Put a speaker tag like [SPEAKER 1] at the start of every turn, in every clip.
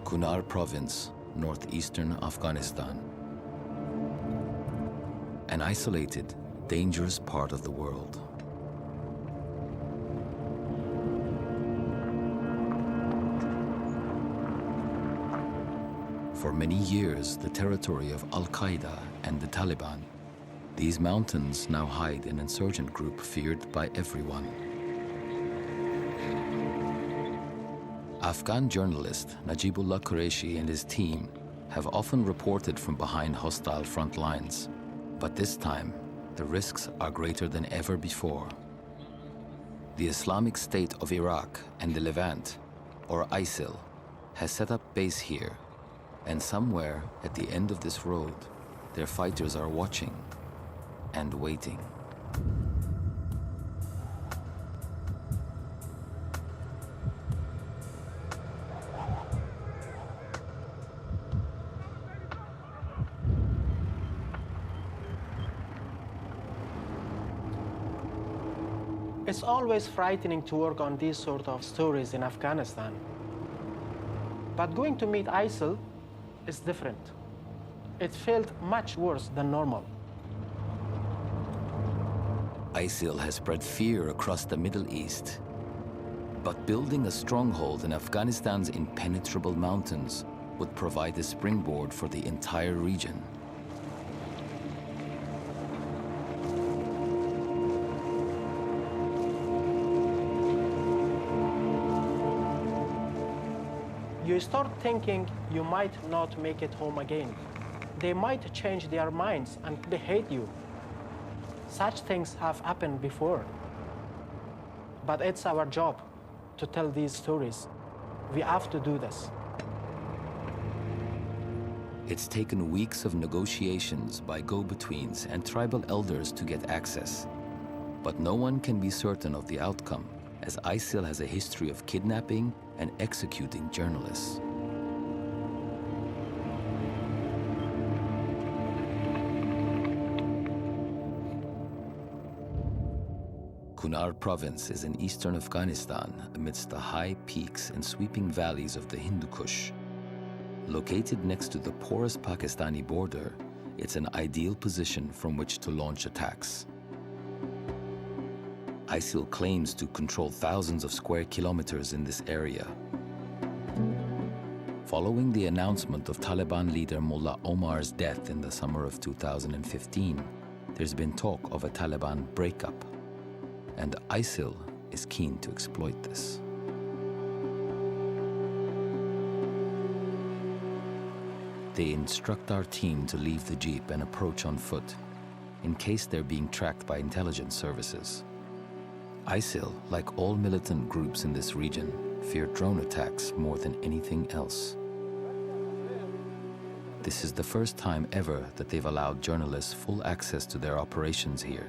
[SPEAKER 1] Kunar province, northeastern Afghanistan. An isolated, dangerous part of the world. For many years, the territory of Al-Qaeda and the Taliban, these mountains now hide an insurgent group feared by everyone. Afghan journalist Najibullah Quraishi and his team have often reported from behind hostile front lines, but this time the risks are greater than ever before. The Islamic State of Iraq and the Levant, or ISIL, has set up base here, and somewhere at the end of this road, their fighters are watching and waiting.
[SPEAKER 2] It's always frightening to work on these sort of stories in Afghanistan. But going to meet ISIL is different. It felt much worse than normal.
[SPEAKER 1] ISIL has spread fear across the Middle East. But building a stronghold in Afghanistan's impenetrable mountains would provide a springboard for the entire region.
[SPEAKER 2] You start thinking you might not make it home again. They might change their minds and they hate you. Such things have happened before. But it's our job to tell these stories. We have to do this.
[SPEAKER 1] It's taken weeks of negotiations by go-betweens and tribal elders to get access. But no one can be certain of the outcome, as ISIL has a history of kidnapping and executing journalists. Kunar province is in eastern Afghanistan amidst the high peaks and sweeping valleys of the Hindu Kush. Located next to the porous Pakistani border, it's an ideal position from which to launch attacks. ISIL claims to control thousands of square kilometers in this area. Following the announcement of Taliban leader Mullah Omar's death in the summer of 2015, there's been talk of a Taliban breakup, and ISIL is keen to exploit this. They instruct our team to leave the jeep and approach on foot, in case they're being tracked by intelligence services. ISIL, like all militant groups in this region, fear drone attacks more than anything else. This is the first time ever that they've allowed journalists full access to their operations here.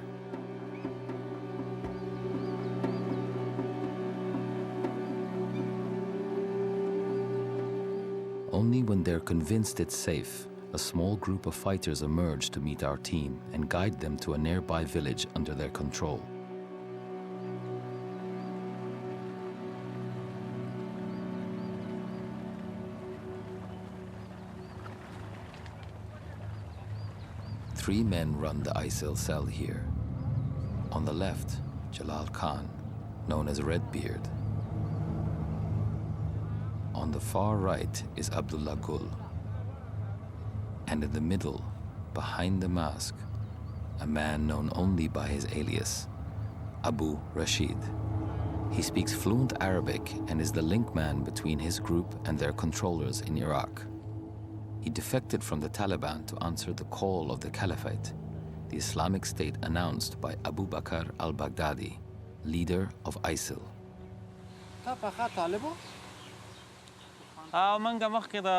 [SPEAKER 1] Only when they're convinced it's safe, a small group of fighters emerge to meet our team and guide them to a nearby village under their control. Three men run the ISIL cell here. On the left, Jalal Khan, known as Redbeard. On the far right is Abdullah Gul. And in the middle, behind the mask, a man known only by his alias, Abu Rashid. He speaks fluent Arabic and is the link man between his group and their controllers in Iraq. He defected from the Taliban to answer the call of the Caliphate, the Islamic State announced by Abu Bakr al-Baghdadi, leader of ISIL.
[SPEAKER 3] منګه مخکې د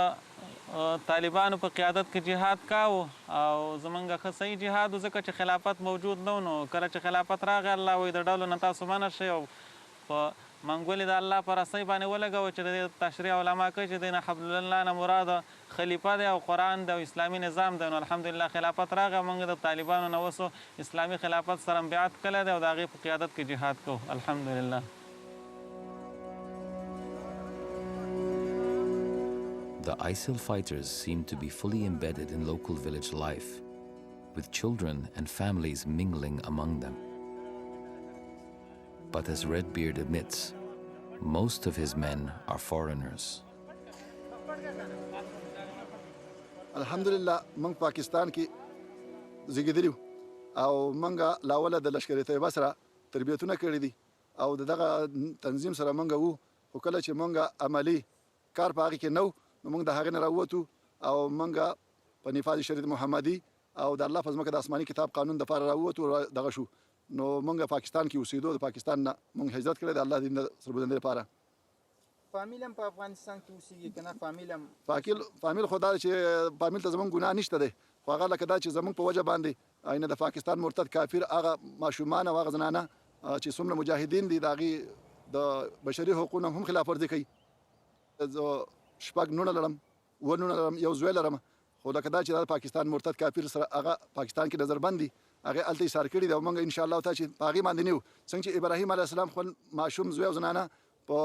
[SPEAKER 3] طالبانو په قیادت کې جهاد کاوه او زمونږ ښه صحیح جهاد و ځکه چې خلافت موجود نه و نو کله چې خلافت راغی الله وایي د ډلو نه تاسو منع شئ او په منګولې د الله په رسۍ باندې ولګوئ چې د تشریع علما کوي چې د حبل الله نه مراد خلیفه دی او قرآن دی او اسلامي نظام دی نو الحمدلله خلافت راغی موږ د طالبانو نه وسو اسلامي خلافت سره بیعت کړی دی او د هغې په قیادت کې جهاد کوو الحمدلله.
[SPEAKER 1] The ISIL fighters seem to be fully embedded in local village life, with children and families mingling among them. But as Redbeard admits, most of his men are foreigners.
[SPEAKER 4] Alhamdulillah, mang Pakistan ki zigidiriu, au manga lawala da lashkari tayyiba sara tarbiyatuna kari di, au daga tanzim sara manga wu, hukala che manga amali kar paagi ke nau, manga da hagina rawatu, au manga panifadi sharid Muhammadi, au da Allah fazmaka da asmani kitab qanun da fara rawatu daga shu. No manga Pakistan ki usido da Pakistan na manga hijrat kare da Allah din da surbudande para.
[SPEAKER 5] فامیلم په افغانستان کې اوسېږي که نه
[SPEAKER 4] فامیل خو دا چې فامیل ته زمونږ ګناه نشته دی خو هغه لکه دا چې زمونږ په وجه باندې اینه د پاکستان مرتد کافر هغه ماشومان او هغه زنانه چې څومره مجاهدین دي د هغې د بشري حقوقو هم خلاف ورزي کوي زه شپږ نونه لرم اووه نونه لرم یو زوی لرم خو لکه دا چې د پاکستان مرتد کافر سره هغه پاکستان کې نظربند دي هغې هلته ایسار کړي دي او موږ انشاءالله ته چې په هغې باندې نه یو څنګه چې ابراهیم علیه السلام خپل ماشوم زوی او زنانه په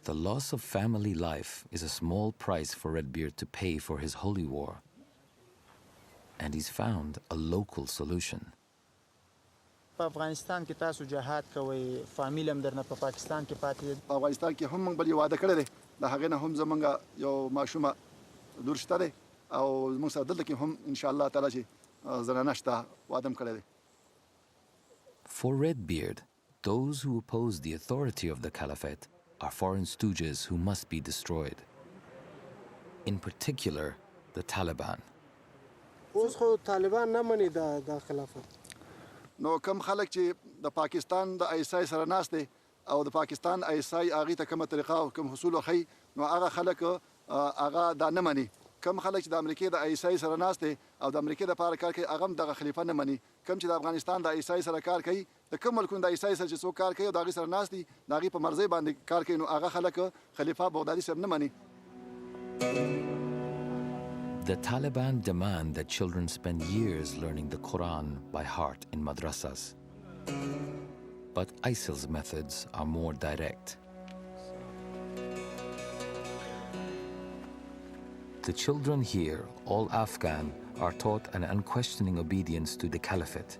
[SPEAKER 1] The loss of family life is a small price for Redbeard to pay for his holy war. And he's found a local solution.
[SPEAKER 5] په افغانستان کې تاسو جهاد کوئ فامیلم درنه په پاکستان کې پاتې دي
[SPEAKER 4] په افغانستان کې هم موږ بل یو واده کړی دی د هغې نه هم زموږ یو ماشومه لور شته دی او موږ سره دلته کې هم انشاءالله تعالی چې زنانه شته واده هم کړی دی.
[SPEAKER 1] For Redbeard, those who oppose the authority of the caliphate are foreign stooges who must be destroyed. In particular, the Taliban.
[SPEAKER 2] اوس خو طالبان نه مني د خلافت
[SPEAKER 4] نو کم خلک چې د پاکستان د ایسای سره ناست دي او د پاکستان ایسای هغې ته کومه طریقه او کوم حصول وښیي نو هغه خلک هغه دا نه مني. کم خلک چې د امریکې د ایسای سره ناست دي او د امریکې دپاره کار کوي هغه هم دغه خلیفه نه مني. کم چې د افغانستان د ایسای سره کار کوي د کوم ملکونو د ایسای سره چې څوک کار کوي او د هغې سره ناست دي د هغې په مرضۍ باندې کار کوي نو هغه خلک خلیفه بغدادي صاحب نه مني.
[SPEAKER 1] The Taliban demand that children spend years learning the Quran by heart in madrasas. But ISIL's methods are more direct. The children here, all Afghan, are taught an unquestioning obedience to the caliphate.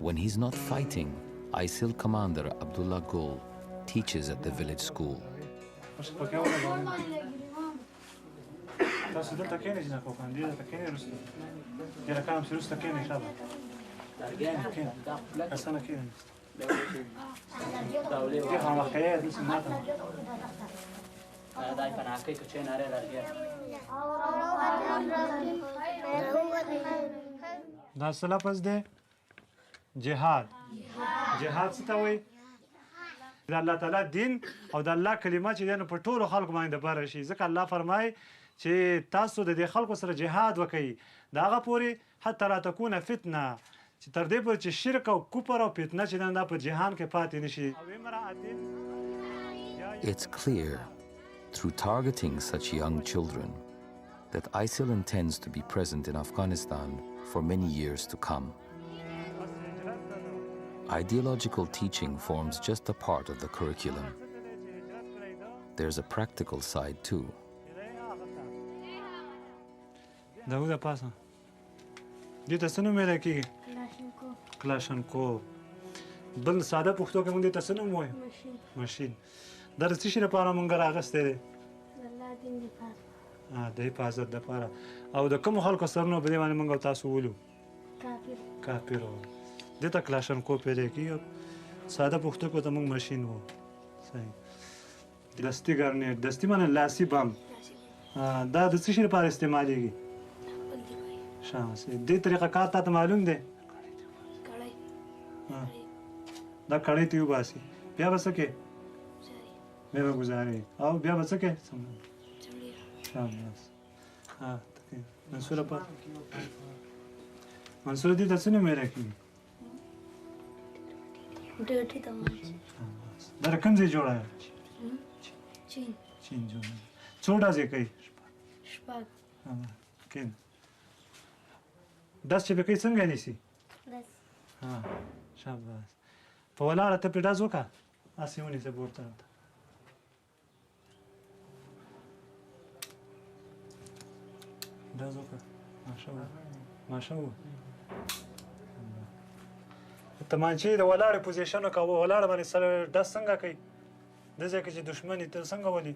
[SPEAKER 1] When he's not fighting, ISIL commander Abdullah Gul teaches at the village school.
[SPEAKER 6] Das lafaz de jihad. Jihad څه ته وایي؟ د الله تعالی دین او د الله کلمه چې دی نو په ټولو خلکو باندې دپاره شي ځکه الله فرمایي چې تاسو د دې خلکو سره جهاد وکئ د هغه پورې حتی لا تکونه فتنه چې تر دې پورې چې شرک او کفر او فتنه چې دا په جهان کې پاتې نه شي.
[SPEAKER 1] It's clear through targeting such young children that ISIL intends to be present in Afghanistan for many years to come. Ideological teaching forms just a part of the curriculum. There's a practical side too.
[SPEAKER 6] Dauda pasa. Dita څه نوم ویلی کېږي؟ کلاشنکوف. بل ساده پښتو کې موږ دې ته څه نوم وایو؟ ماشین. دا د څه شي لپاره موږ راغستی دی؟ د حفاظت دپاره. او د کومو خلکو سرونه په دې باندې موږ او تاسو ولو؟ کافر وو. دې ته کلاشنکوف ویلی کېږي. ساده پښتو کې ورته موږ ماشین وو. صحیح. دستي ګرنیټ. دستي معنی لاسي بم. دا د څه شي لپاره استعمالیږي؟ دې طریقه کار تا ته معلوم دی؟ دا کړی ته وباسي. بیا به څه کوې؟ بیا به ګزارې. او بیا به څه کوې؟ منصوره پاتې. منصوره دې ته څه نوم ویلی کېږي؟
[SPEAKER 7] ډوډۍ ته واچي
[SPEAKER 6] دا له کوم ځای جوړه ده
[SPEAKER 7] چین
[SPEAKER 6] چین جوړه ده څو ډزې کوي
[SPEAKER 7] شپږ
[SPEAKER 6] کېنه ډز چې به کوي څنګه نیسي
[SPEAKER 7] داس
[SPEAKER 6] شاباس په ولاړه ته پرې ډز وکړه هسې ونیسه پورته ډز وکړه ماشاءالله تمانچې د ولاړې پوزیشن وکړه ولاړه باندې سره ډز څنګه کوي دې ځای کې چې دښمن یې ته څنګه ولي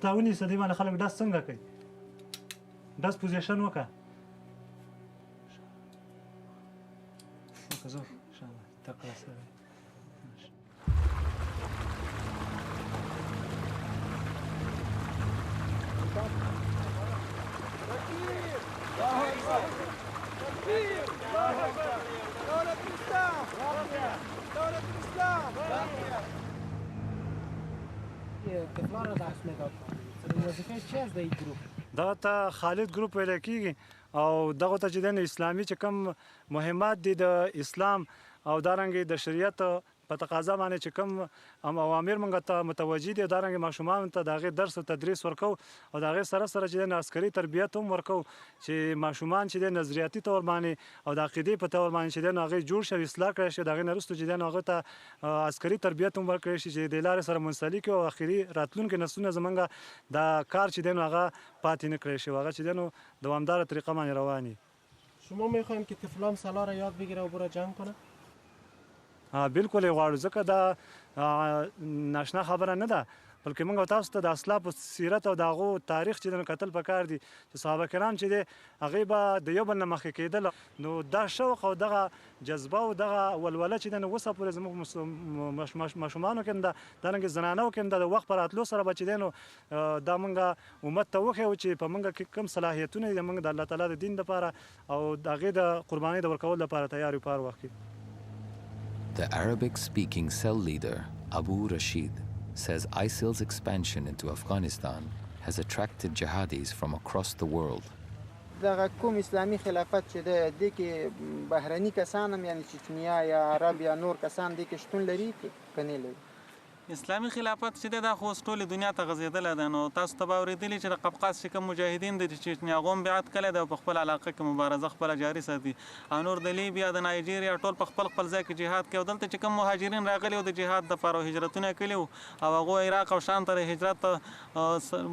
[SPEAKER 6] تا ونیسه دې باندې خلک ډز څنګه کوي ډز پوزیشن وکړه وکړه زه انشاءالله تکړه سره دغه ته خالد ګروپ ویل کېږي او دغه ته چې د اسلامي چې کوم مهمات دي د اسلام او دارنګې د شریعت په تقاضا باندې چې کوم اوامر موږ ته متوجه دي دارنګې ماشومانو ته د هغې درس او تدریس ورکو او د هغې سره سره چې د عسکري تربیت هم ورکو چې ماشومان چې د نظریاتي طور باندې او د عقیدې په طور باندې چې د هغې جوړ شي او اصلاح کړی شي د هغې نه وروسته چې د هغه ته عسکري تربیت هم ورکړی شي چې د لارې سره منسلک او اخري راتلونکي نسلونه زموږ دا کار چې د هغه پاتې نه کړی شي هغه چې د دوامداره طریقه باندې روان وي
[SPEAKER 2] شما میخوایم که طفلان سالار یاد بگیره و بره جنگ کنه
[SPEAKER 6] بالکل یې غواړو ځکه دا ناشنا خبره نه ده بلکې موږ تاسو ته د اسلافو سیرت او د هغو تاریخ چې د کتل پکار دي چې صحابه کرام چې دی هغې به د یو بل نه مخکې کېدل نو دا شوق او دغه جذبه او دغه ولوله چې دی نو اوسه پورې زموږ ماشومانو کې هم ده دارنګې زنانو کې هم ده د وخت په راتلو سره به چې دی نو دا موږ امت ته وښیو چې په موږ کې کوم صلاحیتونه دي موږ د الله تعالی د دین دپاره او د هغې د قربانۍ د ورکولو لپاره تیار یو په هر وخت کې
[SPEAKER 1] The Arabic-speaking cell leader, Abu Rashid, says ISIL's expansion into Afghanistan has attracted jihadis from across the world.
[SPEAKER 5] دغه کوم اسلامي خلافت چې دی دې کې بهرني کسان هم یعنې چچنیا یا عرب یا نور کسان دې کې شتون لري که نه لري
[SPEAKER 3] اسلامي خلافت چې دی دا خو اوس ټولې دنیا ته غځېدلی دی نو تاسو ته به اورېدلي چې د قفقاز چې کوم مجاهدین دي چې هغو هم بیعت کلی دی او په خپل علاقه کې مبارزه خپله جاري ساتي او نور د لیبیا د نایجیریا ټول په خپل ځای کې جهاد کوي او دلته چې کوم مهاجرین راغلي او د جهاد دپاره هجرتونه یې کړي او هغو عراق او شام ته د هجرت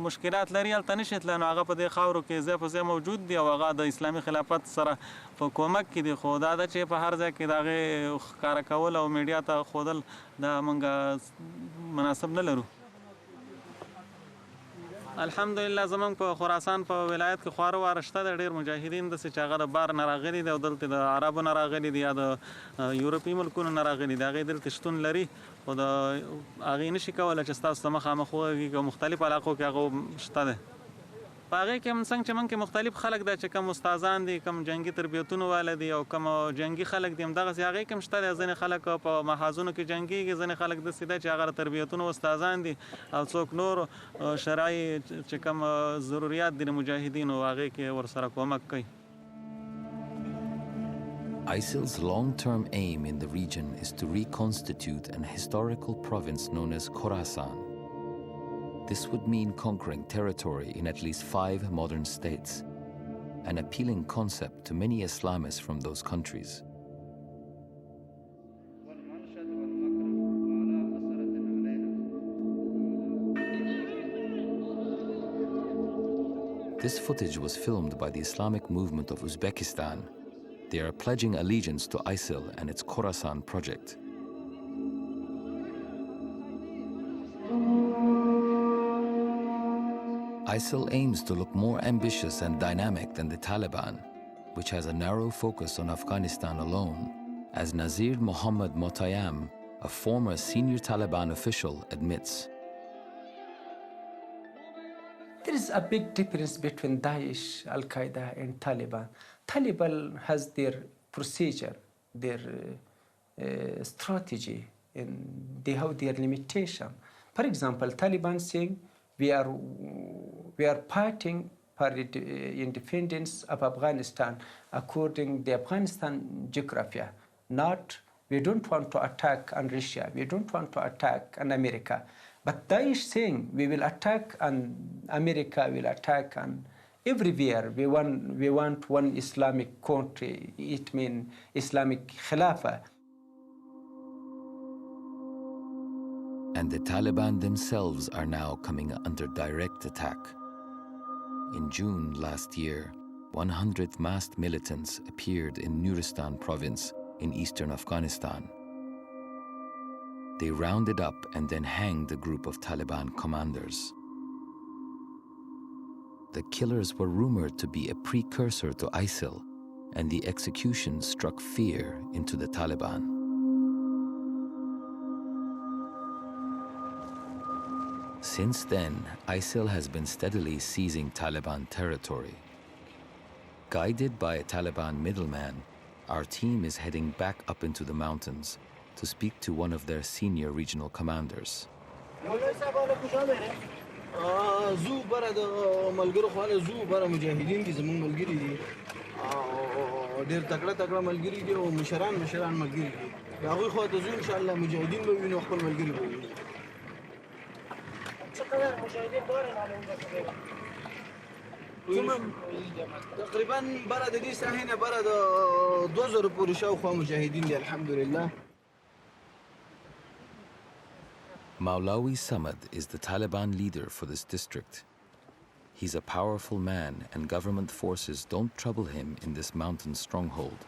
[SPEAKER 3] مشکلات لري هلته نشي تللی نو هغه په دې خاورو کې ځای په ځای موجود دي او هغه د اسلامي خلافت سره په کومک کې دي خو دا ده چې په هر ځای کې د هغې ښکاره کول او میډیا ته ښودل دا موږ مناسب نه لرو الحمدلله زمونږ په خراسان په ولایت کې خواره واره شته د ډېر مجاهدین داسې چې هغه د بار نه راغلي دي او دلته د عربو نه راغلي دي یا د یورپي ملکونو نه راغلي دي هغې دلته شتون لري خو د هغې نشي کولی چې ستاسو ته مخامخ وغږېږي او مختلف علاقو کې هغه شته دی په هغې کې هم څنګه چې موږ کې مختلف خلک دی چې کوم استادان دي کوم جنګي تربیتونو والا دي او کوم جنګي خلک دي همدغسې هغې کې هم شته دی ځینې خلک په محاذونو کې جنګېږي ځینې خلک داسې دی چې هغه د تربیتونو استادان دي او څوک نور شرعي چې کوم ضروریات دي د مجاهدینو هغې کې ورسره کومک کوي
[SPEAKER 1] ISIL's long-term aim in the region is to reconstitute an historical province known as Khorasan. This would mean conquering territory in at least 5 modern states, an appealing concept to many Islamists from those countries. This footage was filmed by the Islamic movement of Uzbekistan. They are pledging allegiance to ISIL and its Khorasan project. ISIL aims to look more ambitious and dynamic than the Taliban, which has a narrow focus on Afghanistan alone, as Nazir Mohammad Motayyam, a former senior Taliban official, admits.
[SPEAKER 8] There is a big difference between Daesh, Al-Qaeda and Taliban. Taliban has their procedure, their strategy, and they have their limitation. For example, Taliban saying, we are fighting for the independence of Afghanistan according to the Afghanistan geography. not, we don't want to attack on Russia, we don't want to attack on America. But Daesh saying we will attack on America, will attack on everywhere. We want one Islamic country, it means Islamic Khilafah.
[SPEAKER 1] And the Taliban themselves are now coming under direct attack. In June last year, 100 masked militants appeared in Nuristan province in eastern Afghanistan. They rounded up and then hanged a group of Taliban commanders. The killers were rumored to be a precursor to ISIL, and the execution struck fear into the Taliban. Since then, ISIL has been steadily seizing Taliban territory. Guided by a Taliban middleman, our team is heading back up into the mountains to speak to one of their senior regional commanders.
[SPEAKER 9] تقريبا برد دي هنا برد 2000 پورې شاوخوا مجاهدین دي الحمدلله.
[SPEAKER 1] Maulawi Samad is the Taliban leader for this district. He's a powerful man, and government forces don't trouble him in this mountain stronghold.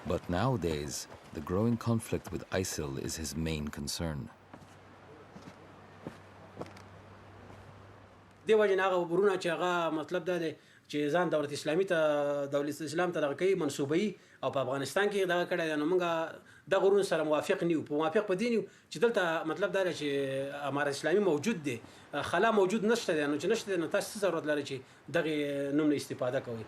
[SPEAKER 1] But nowadays, the growing conflict with ISIL is his main concern.
[SPEAKER 10] دی وجه نه هغه ورونه چې هغه مطلب دا دی چې ځان دولت اسلامي ته دولت اسلام ته دغه کوي منسوبوي او په افغانستان کې دغه کړی دی. نو موږ دغه ورونو سره موافق نه یو. په موافق په دې نه یو چې دلته مطلب دا دی چې امارت اسلامي موجود دی، خلا موجود نشته دی. نو چې نشته دی نو تاسو څه ضرورت لري چې دغه نوم نه استفاده کوئ.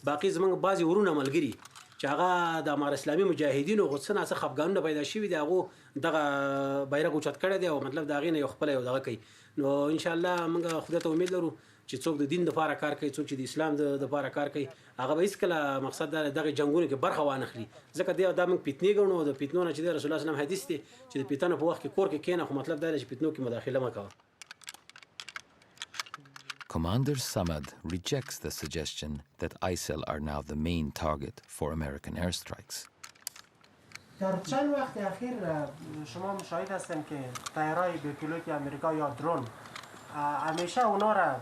[SPEAKER 10] باقي زمونږ بعضې ورونه ملګري چې هغه د امارت اسلامي مجاهدینو غوڅه نه څه خفګانونه پیدا شوي دي، هغو دغه بیرغ اوچت کړی دی او مطلب د هغې نه یو خپله یو دغه کوي. نو انشاءالله موږ خدای ته امید لرو چې څوک د دین دپاره کار کوي، څوک چې د اسلام دپاره کار کوي، هغه به هېڅکله مقصد دا دغه جنګونو کې برخه وانخلي. ځکه دا موږ فتنې ګڼو او د فتنو نه چې دی رسول الله صلی الله علیه وسلم حدیث دی چې د فتنو په وخت کې کور کې کښېنه، خو مطلب دا دی چې فتنو کې مداخله مه کوه.
[SPEAKER 1] Commander Samad rejects the suggestion that ISIL are now the main target for American airstrikes.
[SPEAKER 2] در چند وقت اخیر شما مشاهد هستن که طیارهای به پیلوت آمریکا یا درون همیشه اونا را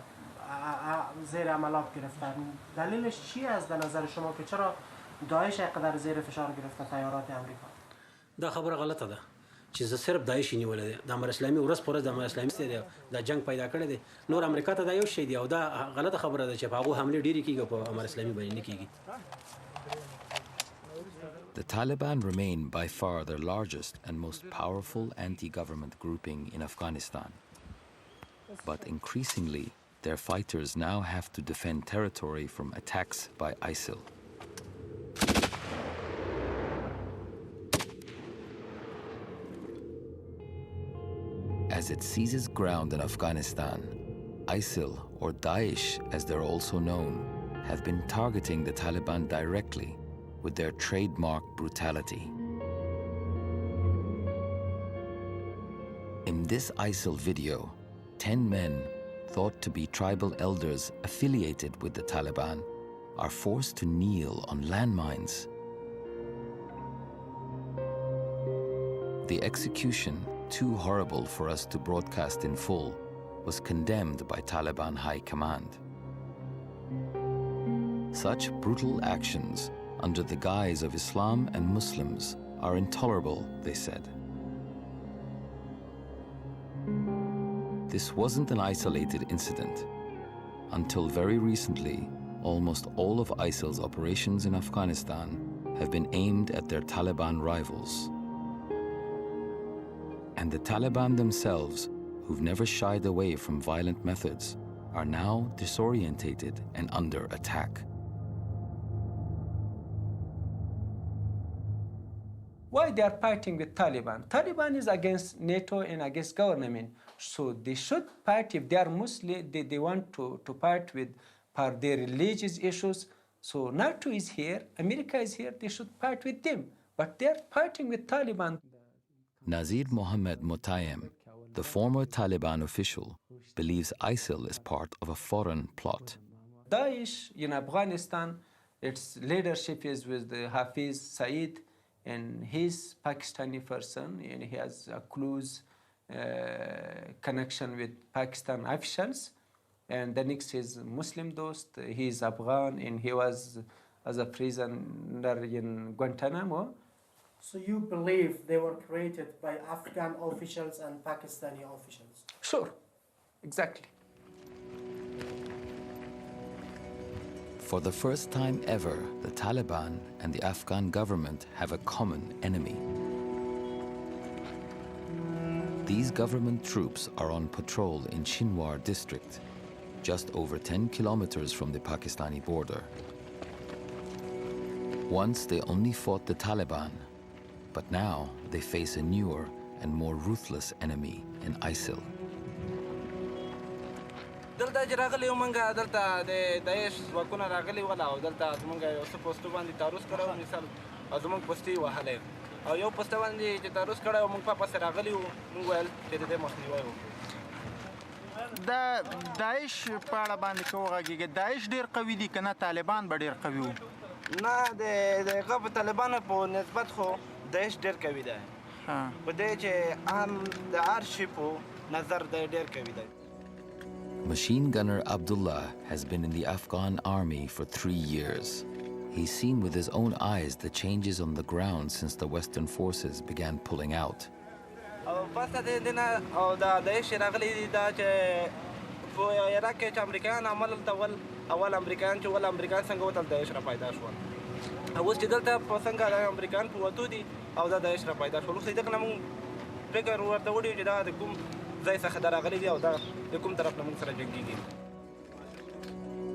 [SPEAKER 2] زیر عملیات گرفتن. دلیلش چی است در نظر شما که چرا داعش اینقدر زیر فشار گرفته طیارات آمریکا؟
[SPEAKER 10] دا خبره غلطه ده چې زه صرف داعش نیولې دی. د امارت اسلامي ورځ په ورځ د امارت اسلامي دی دا جنگ پیدا کړی دی. نور امریکا ته دا یو شی دی او دا غلطه خبره ده چې په هغو حملې ډېرې کېږي او په امارت اسلامي باندې نه کېږي.
[SPEAKER 1] The Taliban remain by far the largest and most powerful anti-government grouping in Afghanistan. But increasingly, their fighters now have to defend territory from attacks by ISIL. As it seizes ground in Afghanistan, ISIL, or Daesh as they're also known, have been targeting the Taliban directly with their trademark brutality. In this ISIL video, 10 men, thought to be tribal elders affiliated with the Taliban, are forced to kneel on landmines. The execution, too horrible for us to broadcast in full, was condemned by Taliban High Command. Such brutal actions under the guise of Islam and Muslims are intolerable, they said. This wasn't an isolated incident. Until very recently, almost all of ISIL's operations in Afghanistan have been aimed at their Taliban rivals. And the Taliban themselves, who've never shied away from violent methods, are now disorientated and under attack.
[SPEAKER 8] Why they are fighting with Taliban? Taliban is against NATO and against government. So they should fight if they are Muslim, they want to fight with for their religious issues. So NATO is here, America is here, they should fight with them. But they are fighting with Taliban.
[SPEAKER 1] Nazir Mohammed Mutayem, the former Taliban official, believes ISIL is part of a foreign plot.
[SPEAKER 8] Daesh in Afghanistan, its leadership is with Hafiz Saeed, and he's Pakistani person, and he has a close connection with Pakistan officials. And the next is Muslim Dost, he is Afghan, and he was as a prisoner in Guantanamo.
[SPEAKER 2] So you believe they were created by Afghan officials and Pakistani officials?
[SPEAKER 8] Sure, exactly.
[SPEAKER 1] For the first time ever, the Taliban and the Afghan government have a common enemy. These government troops are on patrol in Shinwar district, just over 10 kilometers from the Pakistani border. Once they only fought the Taliban, but now they face a newer and more ruthless enemy in ISIL.
[SPEAKER 9] دلته چې راغلی یو موږ دلته د داعش ځواکونه راغلي ول او دلته زموږ یو څه پوسټو باندې تعرض کړی و مثال او زموږ پوسټې یې وهلی او یو پوسټه باندې چې تعرض کړی و موږ په پسې راغلي وو موږ ویل چې د دې مخنیوی وکړو.
[SPEAKER 5] د داعش په اړه باندې که وغږېږې داعش ډېر قوي دي که نه طالبان به ډېر قوي وو؟
[SPEAKER 9] نه د هغه په طالبانو په نسبت خو داعش ډېر قوي دی په دې چې عام د هر شي په نظر دی ډېر قوي دی.
[SPEAKER 1] Machine gunner Abdullah has been in the Afghan army for 3 years. He's seen with his own eyes the changes on the ground since the Western forces began pulling out.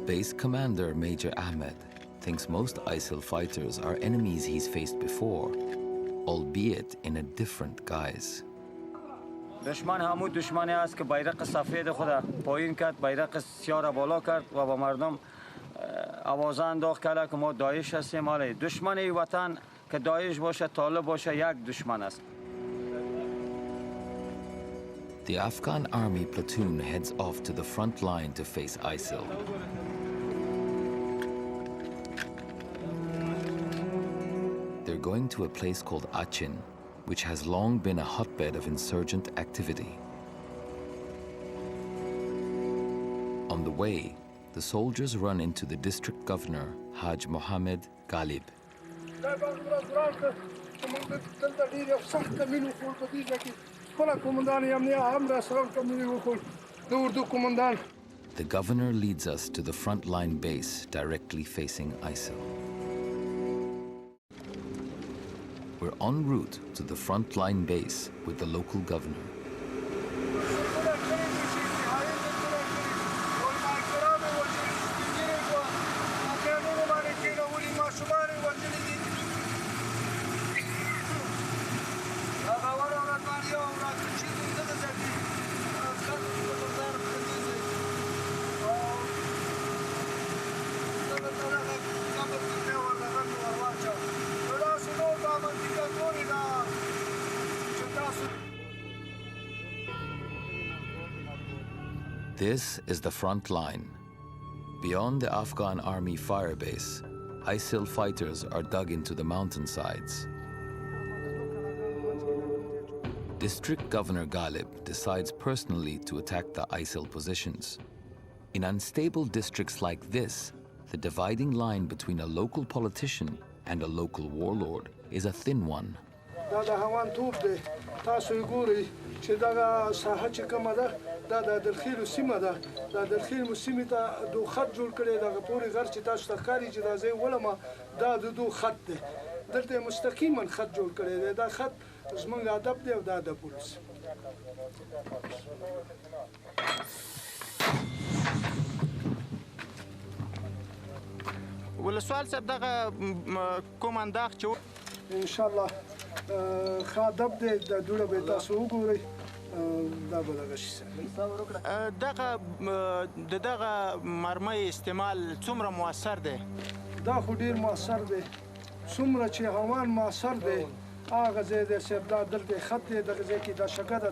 [SPEAKER 1] Base commander Major Ahmed thinks most ISIL fighters are enemies he's faced before, albeit in a different guise.
[SPEAKER 11] دشمن همون دشمنی است که بیرق سفید خود پایین کرد، بیرق سیاه را بالا کرد و با مردم آوازه انداخت کرد که ما داعش هستیم. حالا دشمن این وطن که داعش باشه طالب باشه یک دشمن است.
[SPEAKER 1] The Afghan army platoon heads off to the front line to face ISIL. They're going to a place called Achin, which has long been a hotbed of insurgent activity. On the way, the soldiers run into the district governor, Haj Mohammed Ghalib. The governor leads us to the frontline base directly facing ISIL. We're en route to the frontline base with the local governor. This is the front line. Beyond the Afghan army firebase, ISIL fighters are dug into the mountainsides. District Governor Ghalib decides personally to attack the ISIL positions. In unstable districts like this, the dividing line between a local politician and a local warlord is a thin one.
[SPEAKER 12] دا د درخیلو سیمه ده دا درخیلو سیمه ته دو خط جوړ کړي دا پوري غر چې تاسو ته ښکاري چې دا ځای ولما دا د دو خط ده دلته مستقیما خط جوړ کړي دی دا خط زمونږ ادب دی او دا د پولیس
[SPEAKER 5] ولسوال صاحب دغه کوم انداخ چې
[SPEAKER 12] ان شاء الله خادب دی د دوړه به تاسو وګورئ دا به دغه شي
[SPEAKER 13] دغه مرمۍ استعمال څومره مؤثر دی
[SPEAKER 12] دا خو ډیر مؤثر دی څومره چې هوان مؤثر دی هغه ځای دی صاحب دا دلته خط دی دغه ځای کې دا شګه ده.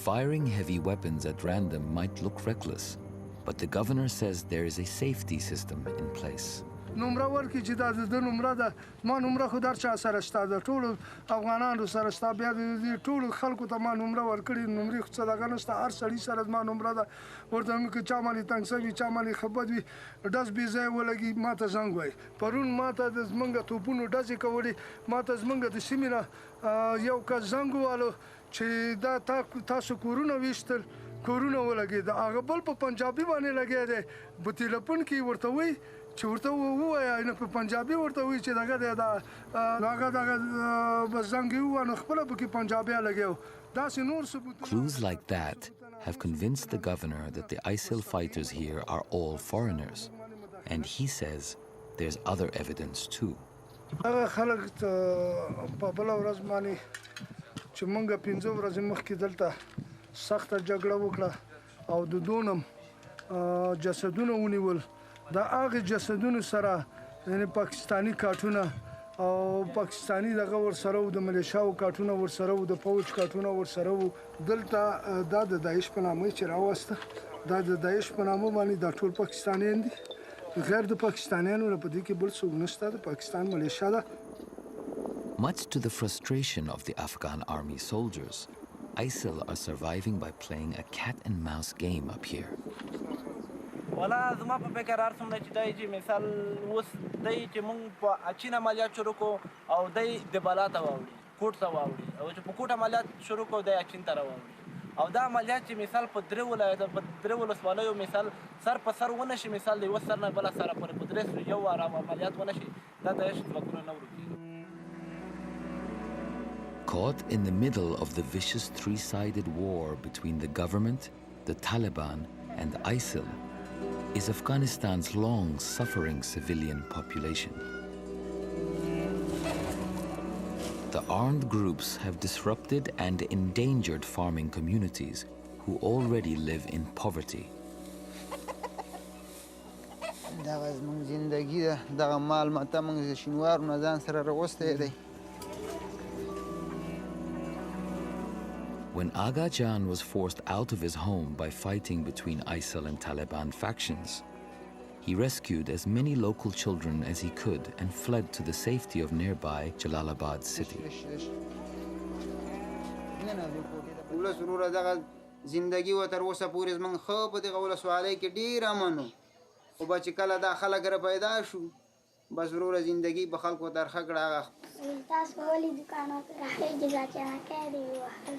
[SPEAKER 1] Firing heavy weapons at random might look reckless, but the governor says there is a safety system in place.
[SPEAKER 12] نمره ورکړي چې دا د نمره ده ما نمره خو در چا سره شته د ټولو افغانانو سره شته بیا د ټولو خلکو ته ما نمره ورکړي نمرې خو څه دغه نشته هر سړي سره زما نمره ده ورته مې که چا باندې تنګ سوي چا باندې ښه بد وي ډز بې ځایه ولګي ما ته زنګ وایي پرون ما ته د زمونږ توپونو ډزې کولې ما ته زمونږ د سیمې نه یو کس زنګ ووالو چې دا تاسو کورونه ویشتل کورونه ولګېد هغه بل په پنجابي باندې لګیا دی په تلیفون کې ورته وایي چې ورته ووایه نه په پنجابي ورته وایي چې دغه دی دا هغه دغه زنګ یې ووایه نو خپله پکې پنجابی لګیا داسې نور ثبوتونه.
[SPEAKER 1] Clues like that have convinced the governor that the ISIL fighters here are all foreigners, and he says there's other evidence too.
[SPEAKER 12] هغه خلک په بله ورځ باندې چې موږ 15 ورځې مخکې دلته سخته جګړه وکړه او د دونم جسدونه ونیول دا هغه جسدونو سره یعنی پاکستانی کارتونه او پاکستانی دغه ورسره و د ملیشاو کارتونه ورسره و د فوج کارتونه ورسره و دلته دا د داعش په نامه چې راوسته دا د داعش په نامه باندې دا ټول پاکستانیان دي غیر د پاکستانیانو نه په دې کې بل څوک نشته د پاکستان ملیشا ده.
[SPEAKER 1] Much to the frustration of the Afghan army soldiers, ISIL are surviving by playing a cat-and-mouse game up here.
[SPEAKER 9] ولا زما په فکر ارسم چې دای چې مثال اوس دای چې مونږ په اچین عملیات شروع کو او دای د بالاته واوړي کوټ ته واوړي او چې په کوټ عملیات شروع کو دای اچین ته واوړي او دا عملیات چې مثال په درې ولسوالیو مثال سر په سر ونه شي مثال دی وسر نه بل سره پر قدرت یو عملیات ونه شي دا د ځواکونو نه ورکی.
[SPEAKER 1] Caught in the middle of the vicious three-sided war between the government, the Taliban, and ISIL is Afghanistan's long-suffering civilian population. The armed groups have disrupted and endangered farming communities who already live in poverty.
[SPEAKER 5] دغه زموږ زندگی ده دغه مال ماته موږ د شینوارو نه ځان سره راوستی دی.
[SPEAKER 1] When Aga Jan was forced out of his home by fighting between ISIL and Taliban factions, he rescued as many local children as he could and fled to the safety of nearby Jalalabad city.
[SPEAKER 5] ولس وروره دغه زندگی و تر اوسه پورې زموږ ښه په دغه ولسوالۍ کې ډېر امن و خو به چې کله دا خلک را پیدا شو بس وروره زندگی به خلکو ترخه کړه هغه
[SPEAKER 7] تاسو ولې دوکانو ته راخېږئ دا چې راکړی وهل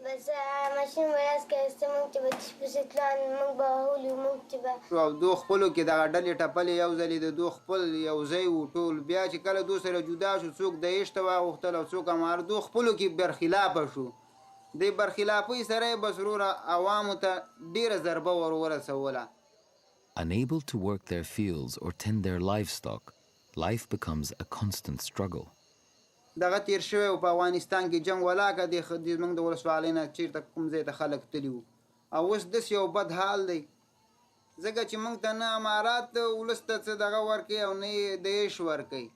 [SPEAKER 7] بس ماشین ویاس کې استعمال چې به تشپسې تلان موږ به وهلو موږ چې به
[SPEAKER 5] او دو خپلو کې دغه ډلې ټپلې یو ځلې د دو خپل یو ځای و ټول بیا چې کله دو سره جدا شو څوک داعش ته واغوښتل او څوک همار دو خپلو کې برخلافه شو د برخلافۍ سره یې بس وروره عوامو ته ډېره ضربه ورسوله.
[SPEAKER 1] Unable to work their fields or tend their livestock, life becomes a constant struggle.
[SPEAKER 5] دغه تیر شوی او په افغانستان کې جنگ ولاکه د زموږ د ولسوالۍ نه چېرته کوم ځای ته خلک تلي وو او اوس داسې یو بد حال دی ځکه چې موږ ته نه امارات ولس ته څه دغه ورکوي او نه یې داعش ورکوي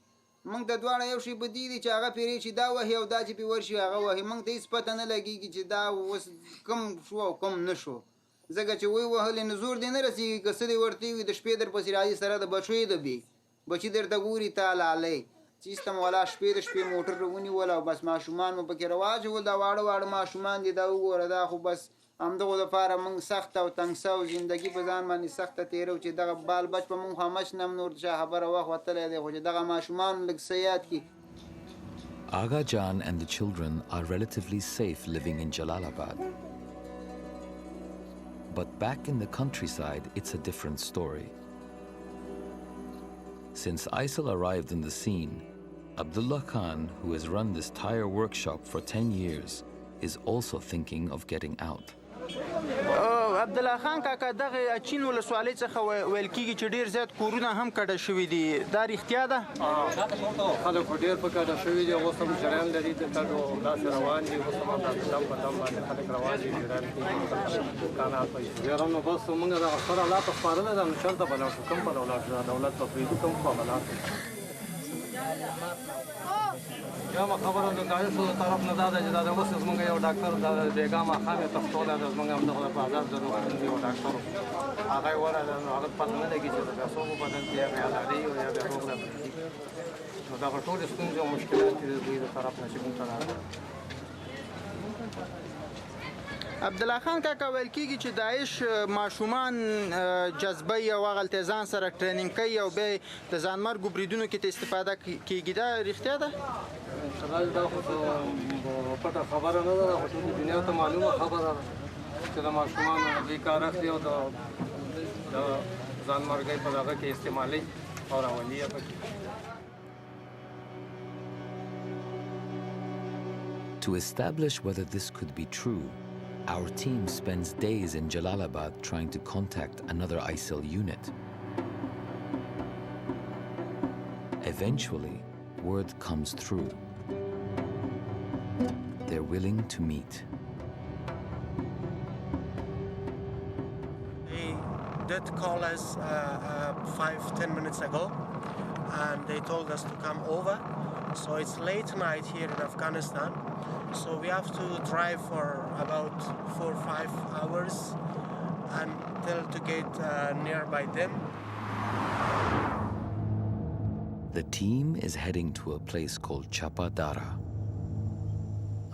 [SPEAKER 5] موږ ته دواړه یو شی په دې دي چې هغه پیرې چې دا وهي او دا چې پې ورشي هغه وهي موږ ته هېڅ پته نه لګېږي چې دا اوس کم شو او کم نه شو ځکه چې وی وهلې نو زور دې نه رسېږي که څه دې ورته وي د شپې درپسې راځي سره د بچو یې د بې بچي درته ګوري تا لالی چې ایسته ولا شپې د شپې موټر ونیول او بس ماشومان مو پکې رواچول دا واړه واړه ماشومان دي دا وګوره دا خو بس همدغو دپاره موږ سخته او تنګ سوو زندګي په ځان باندې سخته تېرو چې دغه بال بچ په موږ همچ نه هم نور چا خبره وخت وتلی دی خو چې دغه ماشومان لږ څه یاد کړي.
[SPEAKER 1] Aga Jan and the children are relatively safe living in Jalalabad. But back in the countryside, it's a different story. Since ISIL arrived on the scene, Abdullah Khan, who has run this tire workshop for 10 years, is also thinking of getting out.
[SPEAKER 13] عبدالله خان کاکا دغه چین ولسوالۍ څخه ویل کېږي چې ډېر زیات کورونه هم کډه شوي دي دا رښتیا ده
[SPEAKER 14] خلک ډېر په کډه شوي دي اوس هم جریان لري د کډو داسې روان دي اوس هم داسې دم په دم باندې خلک روان دي جریان کېږي کانال په یاره نو بس موږ دغه ښه حالات سپارلی ده نو چېرته به لاړ شو کوم به لاړ شو دولت به پرېږدو کوم خوا به لاړ شو یوه خبره د داعشو طرف نه دا ده چې دا د اوس زموږ یو ډاکټر د بېګا ماښام یې تښتولی ده زموږ همدغه په آزاد د روغتون یو ډاکټر هغه یې ورغلی نو هغه پته نه لګي چې د پیسو په بدل کې یا بیا لارې او یا بیا روغ راځي نو دغه ټولې ستونزې او مشکلات دي د دوی د طرف نه چې موږ ته راغلي
[SPEAKER 13] عبدالله خان کاکا ویل کېږي چې داعش ماشومان جذبوي او هغلته ځان سره ټریننګ کوي او بیا د ځانمرګو بریدونو کې ته استفاده کېږي دا رښتیا ده
[SPEAKER 14] دا خو پټه خبره نه ده خو ټولې دنیا ته معلومه خبره ده چې د ماشومانو دې کار اخلي او د ځانمرګۍ په دغه کې استعمالوي او راولي یې پکې
[SPEAKER 1] To establish whether this could be true, our team spends days in Jalalabad trying to contact another ISIL unit. Eventually, word comes through. They're willing to meet.
[SPEAKER 2] They did call us 5-10 minutes ago, and they told us to come over. So it's late night here in Afghanistan. So we have to drive for about 4 or 5 hours until to get nearby them.
[SPEAKER 1] The team is heading to a place called Chapadara.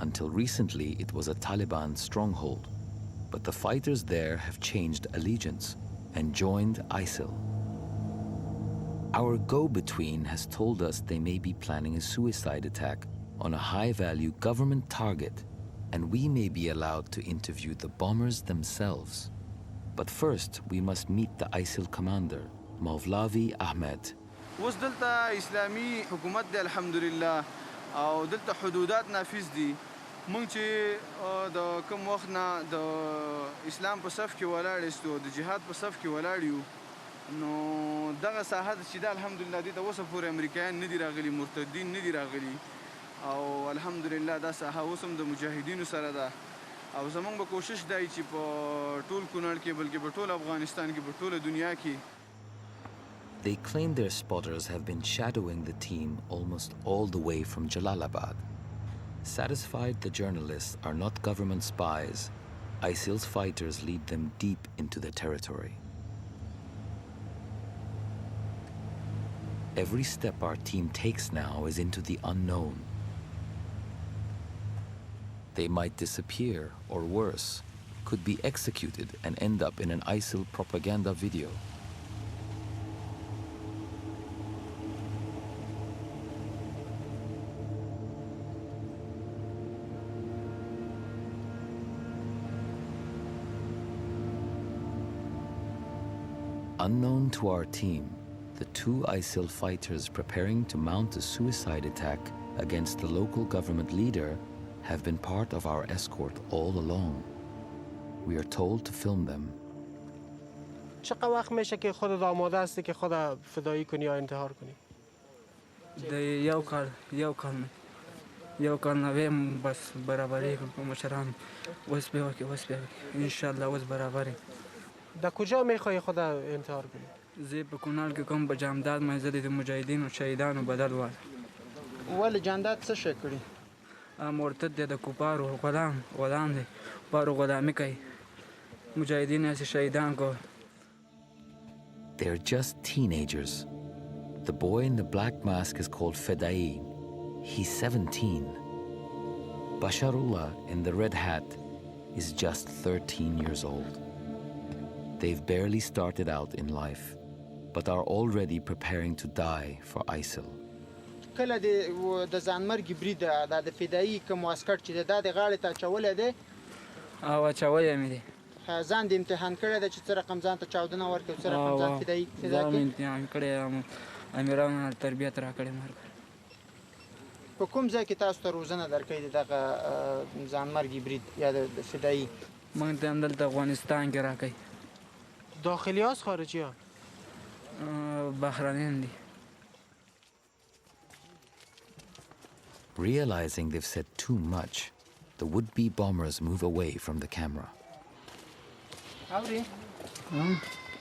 [SPEAKER 1] Until recently, it was a Taliban stronghold, but the fighters there have changed allegiance and joined ISIL. Our go-between has told us they may be planning a suicide attack on a high-value government target, and we may be allowed to interview the bombers themselves. But first, we must meet the ISIL commander, Mawlavi Ahmed.
[SPEAKER 15] اوس دلته اسلامي حکومت دی الحمدلله او دلته حدودات نافذ دي موږ چې د کوم وخت نه د اسلام په صف کې ولاړ یو د جهاد په صف کې ولاړ یو نو دغه ساحه چې دا الحمدلله دې ته اوسه پورې امریکایان نه دي راغلي مرتدین نه دي راغلي او الحمدلله دا ساحه اوس هم د مجاهدینو سره ده او زمونږ به کوشش دی چې په ټول کونړ کې بلکې په ټول افغانستان کې په ټوله دنیا کې
[SPEAKER 1] They claim their spotters have been shadowing the team almost all the way from Jalalabad. Satisfied the journalists are not government spies, ISIL's fighters lead them deep into the territory. Every step our team takes now is into the unknown. They might disappear, or worse, could be executed and end up in an ISIL propaganda video. Unknown to our team, the two ISIL fighters preparing to mount a suicide attack against the local government leader have been part of our escort all along. We are told to film them.
[SPEAKER 2] چقدر وقت میشه که خودت آماده هستی که خود فدایی کنی یا انتحار کنی؟
[SPEAKER 16] یو کال نویم بس برابری کنم مشران وس به ان شاء الله وس برابری.
[SPEAKER 2] در کجا میخوای خود انتحار کنی؟
[SPEAKER 16] زی په کونړ کې کوم بجامداد مې زده د مجاهدینو شهیدانو بدل وال.
[SPEAKER 13] ولې جانداد څه شي کړی؟
[SPEAKER 16] مرتد دی د کوپارو غلام دی پارو غلامي کوي مجاهدین یې شهیدان کو.
[SPEAKER 1] They're just teenagers. The boy in the black mask is called Fedai. He's 17. Basharullah in the red hat is just 13 years old. They've barely started out in life, but are already preparing to die for ISIL.
[SPEAKER 13] کله د ځانمرګي برید د فدایي کوم عسكر چې د غاړې ته چولې ده
[SPEAKER 16] او چولې مې دي
[SPEAKER 13] ځان د امتحان کړی د چې څه رقم ځان ته چاودنه ورکړي څه رقم ځان فدایي
[SPEAKER 16] ځان امتحان کړی امیران تربیت را کړی مرګ
[SPEAKER 13] په کوم ځای کې تاسو ته روزنه درکړي دغه ځانمرګي برید یا د فدایي
[SPEAKER 16] موږ ته هم دلته افغانستان کې راکوي.
[SPEAKER 2] داخلي هاست خارجی ها؟
[SPEAKER 16] بهرانیان دي.
[SPEAKER 1] Realizing they've said too much, the would-be bombers move away from the camera.
[SPEAKER 13] اوري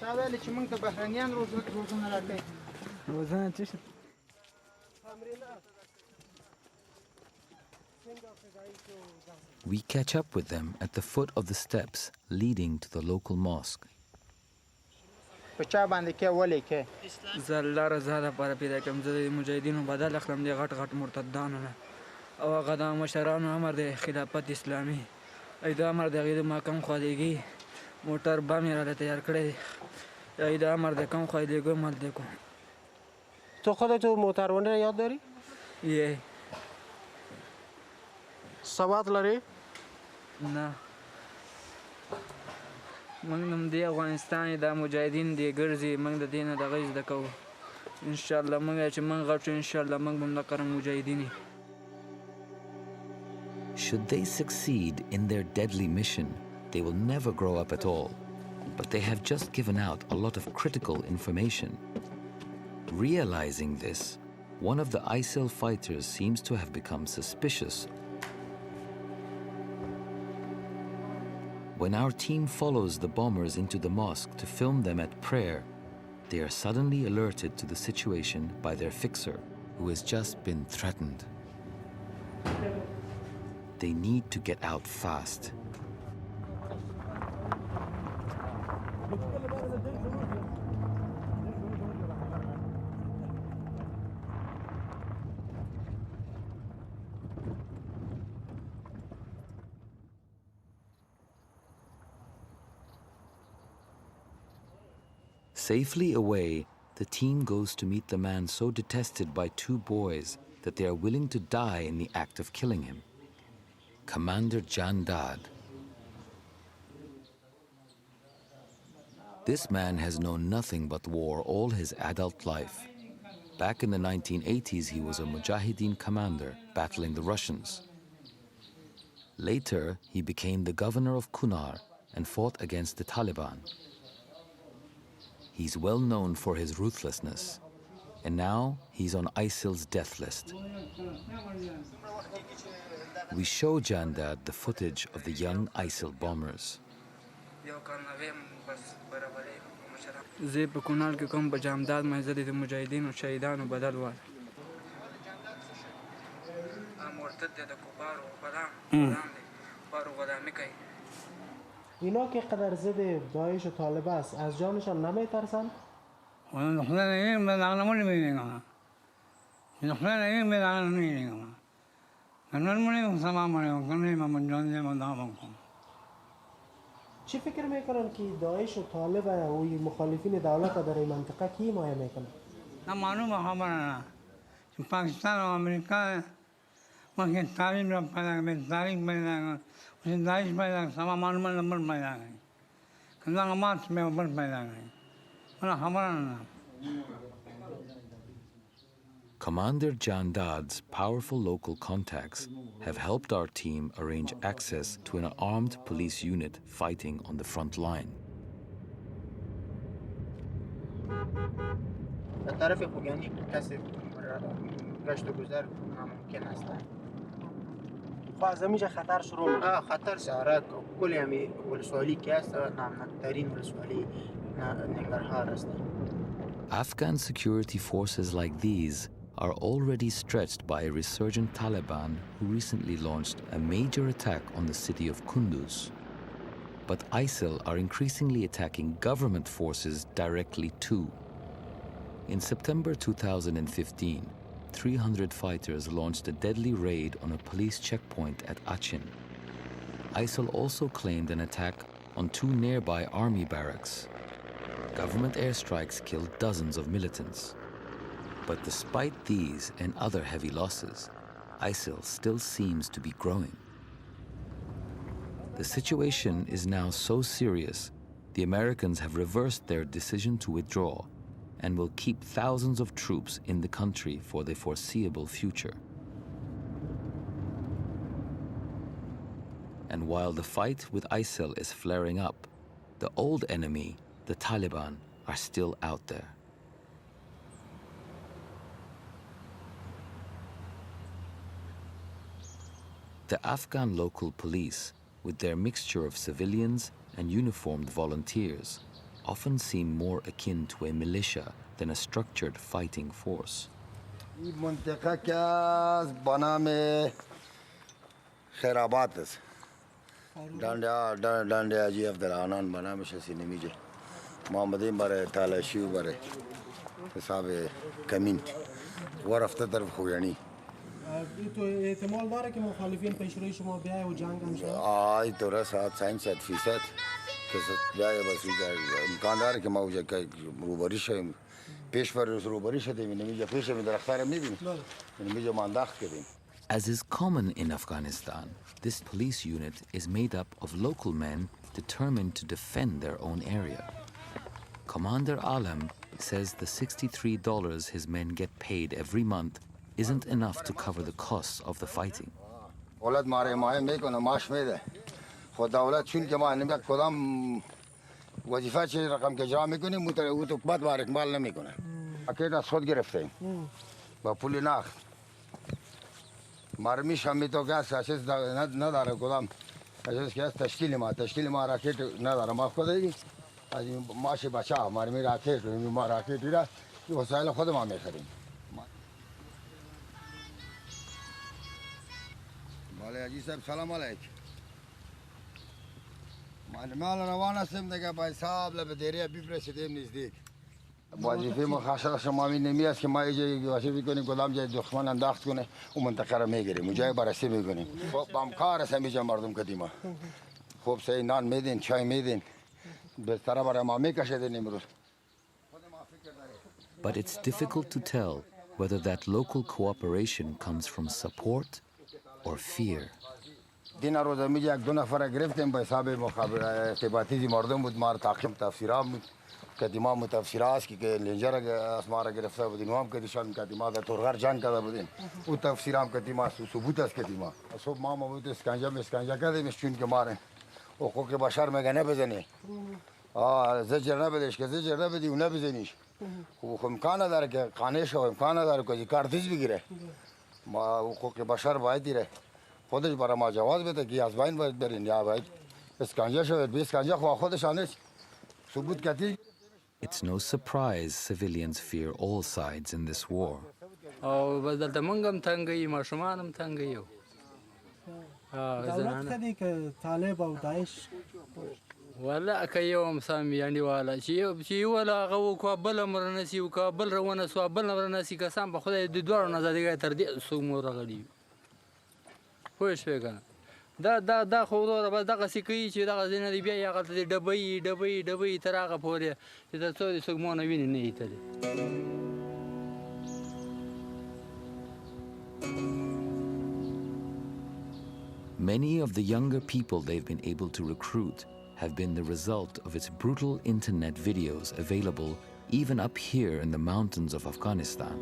[SPEAKER 13] تا ویل چې موږ ته بهرانیان روزنه راکوي.
[SPEAKER 16] روزنه څه شي؟
[SPEAKER 1] We catch up with them at the foot of the steps leading to the local mosque.
[SPEAKER 13] په چا باندې کې ولې کې؟
[SPEAKER 16] زه الله رضا لپاره پیدا کوم. زه د مجاهدینو بدل اخلم د غټ غټ مرتدانو نه، او هغه د مشرانو امر د خلافت اسلامي ای د امر د هغې د محکم خوالیګي موټر بم یې راله تیار کړی دی. ای د امر د کم خوالیګو مال دی کو.
[SPEAKER 2] تو خودت موتربانده یاد داری؟
[SPEAKER 16] یه.
[SPEAKER 2] سواد لري؟
[SPEAKER 16] نه. موږ هم د افغانستان د مجاهدین دی ګرځي، موږ د دې نه دغه زده کوو. انشاءالله موږ چې موږ غټ شو انشاءالله موږ به هم د قرن مجاهدین یو.
[SPEAKER 1] Should they succeed in their deadly mission, they will never grow up at all. But they have just given out a lot of critical information. Realizing this, one of the ISIL fighters seems to have become suspicious. When our team follows the bombers into the mosque to film them at prayer, they are suddenly alerted to the situation by their fixer, who has just been threatened. They need to get out fast. Safely away, the team goes to meet the man so detested by two boys that they are willing to die in the act of killing him. Commander Jandad. This man has known nothing but war all his adult life. Back in the 1980s, he was a Mujahideen commander battling the Russians. Later, he became the governor of Kunar and fought against the Taliban. He's well known for his ruthlessness, and now he's on ISIL's death list. We show Jandad the footage of the young ISIL bombers.
[SPEAKER 16] زه په کونړ کې کوم په جامداد محضر د مجاهدینو شهیدانو بدل وال مرتد د کفارو بارو غلامی کوي.
[SPEAKER 2] اینا که قدر ضد داعش و طالب است از جانشان نمیترسن؟ چی فکر میکنن که داعش و طالب و مخالفین دولت در این منطقه کی حمایت میکنن؟
[SPEAKER 17] نه معلومه خبر نه. پاکستان و امریکا ممکن تعلیم را پیدا کنه، تاریخ پیدا کنه، ولی داعش پیدا کنه، سما معلومه نمبر پیدا کنه. کدام مات میں اوپر پیدا کنه. من خبر نه.
[SPEAKER 1] Commander Jandad's powerful local contacts have helped our team arrange access to an armed police unit fighting on the front line.
[SPEAKER 13] طرف خوگانی کسی گشت و گذر ناممکن است.
[SPEAKER 2] از اینجا خطر شروع میشه.
[SPEAKER 13] خطر سارا کلی همی ولسوالی که است نامناکترین ولسوالی ننگرهار است.
[SPEAKER 1] Afghan security forces like these are already stretched by a resurgent Taliban who recently launched a major attack on the city of Kunduz. But ISIL are increasingly attacking government forces directly too. In September 2015, 300 fighters launched a deadly raid on a police checkpoint at Achin. ISIL also claimed an attack on two nearby army barracks. Government airstrikes killed dozens of militants. But despite these and other heavy losses, ISIL still seems to be growing. The situation is now so serious, the Americans have reversed their decision to withdraw and will keep thousands of troops in the country for the foreseeable future. And while the fight with ISIL is flaring up, the old enemy, the Taliban, are still out there. The Afghan local police, with their mixture of civilians and uniformed volunteers, often seem more akin to a militia than a structured fighting force.
[SPEAKER 2] احتمال داره که مخالفین پیشروی شما بیای و جنگ هم شد؟
[SPEAKER 18] آی درست 100% که بیای بس امکان داره که ما اونجا روبری شیم پیش بر روبری شدیم نمیجا پیش می درختار میبینیم نمیجا مانداخت کردیم.
[SPEAKER 1] As is common in Afghanistan, this police unit is made up of local men determined to defend their own area. Commander Alam says the $63 his men get paid every month isn't enough to cover the costs of the fighting.
[SPEAKER 18] اولاد ماره ماهی میکنه ماش میده خود دولت چون که ما نمیاد کدام وظیفه چه رقم که اجرا میکنیم او تو بعد بار اکمال نمیکنه اکید از خود گرفتیم با پول نخ مرمیش هم میتو که اساس نداره کدام اساس که تشکیل ما راکت نداره ما خودی از ماش بچا مرمی راکت ما راکت را وسایل خود ما میخریم. عزیز صاحب سلام علیکم. مال روان هستم دیگه با حساب لبدیری بفرستیم نزدیک. وظیفه مخاصه شما نمیاد که ما اینجا وظیفه کنیم کدام جای دشمن انداخت کنه و منطقه را میگیریم اونجا بررسی میکنیم. خب با کار است اینجا مردم قدیما. خب سه نان میدین چای میدین بستر برای ما میکشیدین امروز.
[SPEAKER 1] But it's difficult to tell whether that local cooperation comes from support or fear.
[SPEAKER 18] دین روز میگه یک دو نفر گرفتیم به حساب مخابر ارتباطی مردم بود ما تاخیم تفسیرات کدیما متفسیرات که لنجر اسمار گرفته بودیم هم کدیشان کدیما در تورغر جنگ کرده بودیم او تفسیرام کدیما ثبوت است کدیما صبح ما بود اسکنجا کردیم چون که ماره حقوق بشر میگه نبزنی زجر نبدش که زجر نبدی و نبزنیش خب امکان داره که قانش و امکان داره که کار دیز بگیره ما حقوق بشر باید دیره خودش برای ما جواز بده که از بین باید برین یا باید اسکنجا شود بی اسکنجا خودش آنش ثبوت کتی.
[SPEAKER 1] It's no surprise civilians fear all sides in this war.
[SPEAKER 16] او بدلته منګم تنګي ماشومانم تنګي
[SPEAKER 2] دولت کدی که طالب او داعش
[SPEAKER 16] ولا كيوم سامي يعني ولا شيء ولا غو قبل مرنسي وقبل رونا سو قبل مرنسي كسام بخدای د دوړو نه زديګه تر دې سو مور غړي خو شوي کنه دا خو ورو بس دغه سکی چې دغه زینه دی بیا یا غلطه ډبې تر هغه پورې چې تر څو دې سګمونه ویني نه ایتلې.
[SPEAKER 1] Many of the younger people they've been able to recruit have been the result of its brutal internet videos available even up here in the mountains of Afghanistan.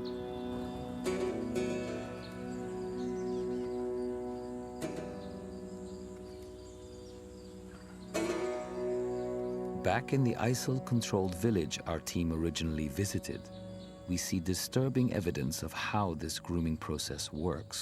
[SPEAKER 1] Back in the ISIL-controlled village our team originally visited, we see disturbing evidence of how this grooming process works.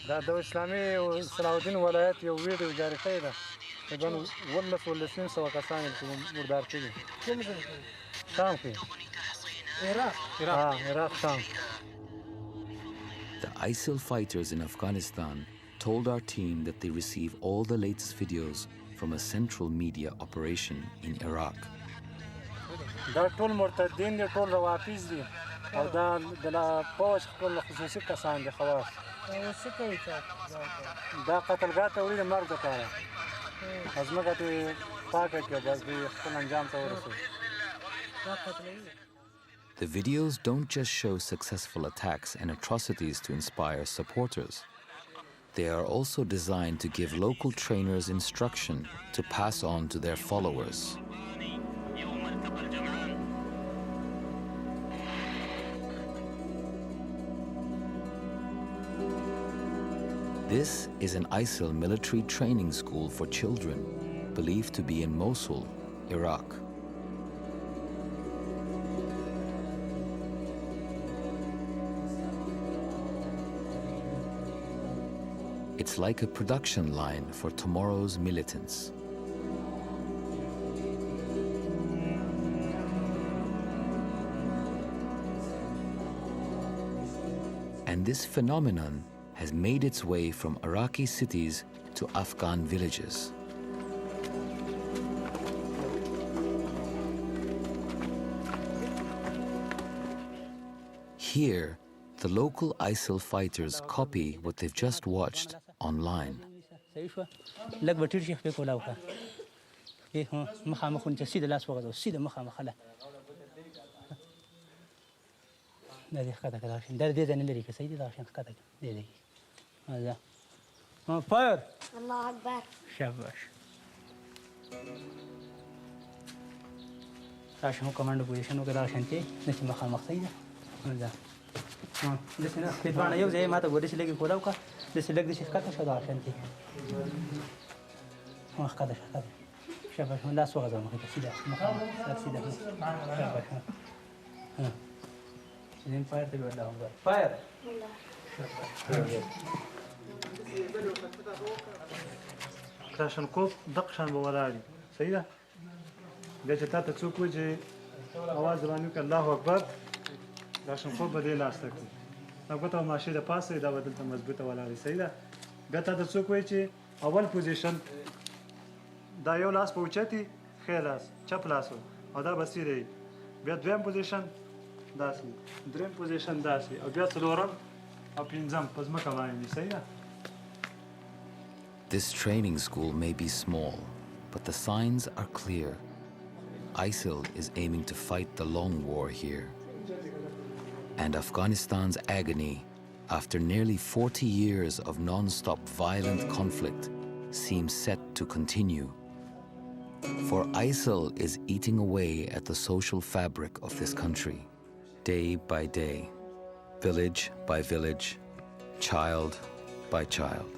[SPEAKER 6] دا د اسلامي صلاح الدین ولایت یو ویډیو جاری کړی ده تقریبا 1900 کسان چې مردار کړي کوم ځای شام کې عراق شام.
[SPEAKER 1] The ISIL fighters in Afghanistan told our team that they receive all the latest videos from a central media operation in Iraq.
[SPEAKER 6] دا ټول مرتدین دي ټول روافض دي او دا د پوج خپل خصوصي کسان دي خواص دا قتلګاه ته وړي د مرګ لپاره ازمکه ته پاکه کې بس دوی خپل انجام ته ورسوي.
[SPEAKER 1] The videos don't just show successful attacks and atrocities to inspire supporters. they are also designed to give local trainers instruction to pass on to their followers. This is an ISIL military training school for children, believed to be in Mosul, Iraq. It's like a production line for tomorrow's militants. And this phenomenon has made its way from Iraqi cities to Afghan villages. Here, the local ISIL fighters copy what they've just watched online.
[SPEAKER 17] Fire!
[SPEAKER 7] Allah Akbar.
[SPEAKER 17] Shabash. Rashan command position ko rashan te nasi makha makhayda. Hada. This na fitwana yow zay mata gori silegi kodaw ka. This leg this kata shada rashan te. Ma khada shada. Shabash la suwa zama khita sida. Makha sida. Shabash. Then fire te wala hoga. Fire. Allah.
[SPEAKER 6] کلاشنکوف دق شان به ولاړي صحیح ده بیا چې تا ته څوک وایي چې اواز رواني وکړه الله اکبر کلاشنکوف به دې لاس ته کړي دا ګوته ماشي د پاسه دا به دلته مضبوطه ولاړي صحیح ده بیا تا ته څوک وایي چې اول پوزیشن دا یو لاس په اوچتي ښی لاس چپ لاس او دا به سیده بیا دویم پوزیشن داسې دریم پوزیشن داسې او بیا څلورم او پنځم په ځمکه باندې صحیح ده.
[SPEAKER 1] This training school may be small, but the signs are clear. ISIL is aiming to fight the long war here. And Afghanistan's agony, after nearly 40 years of non-stop violent conflict, seems set to continue. For ISIL is eating away at the social fabric of this country, day by day, village by village, child by child.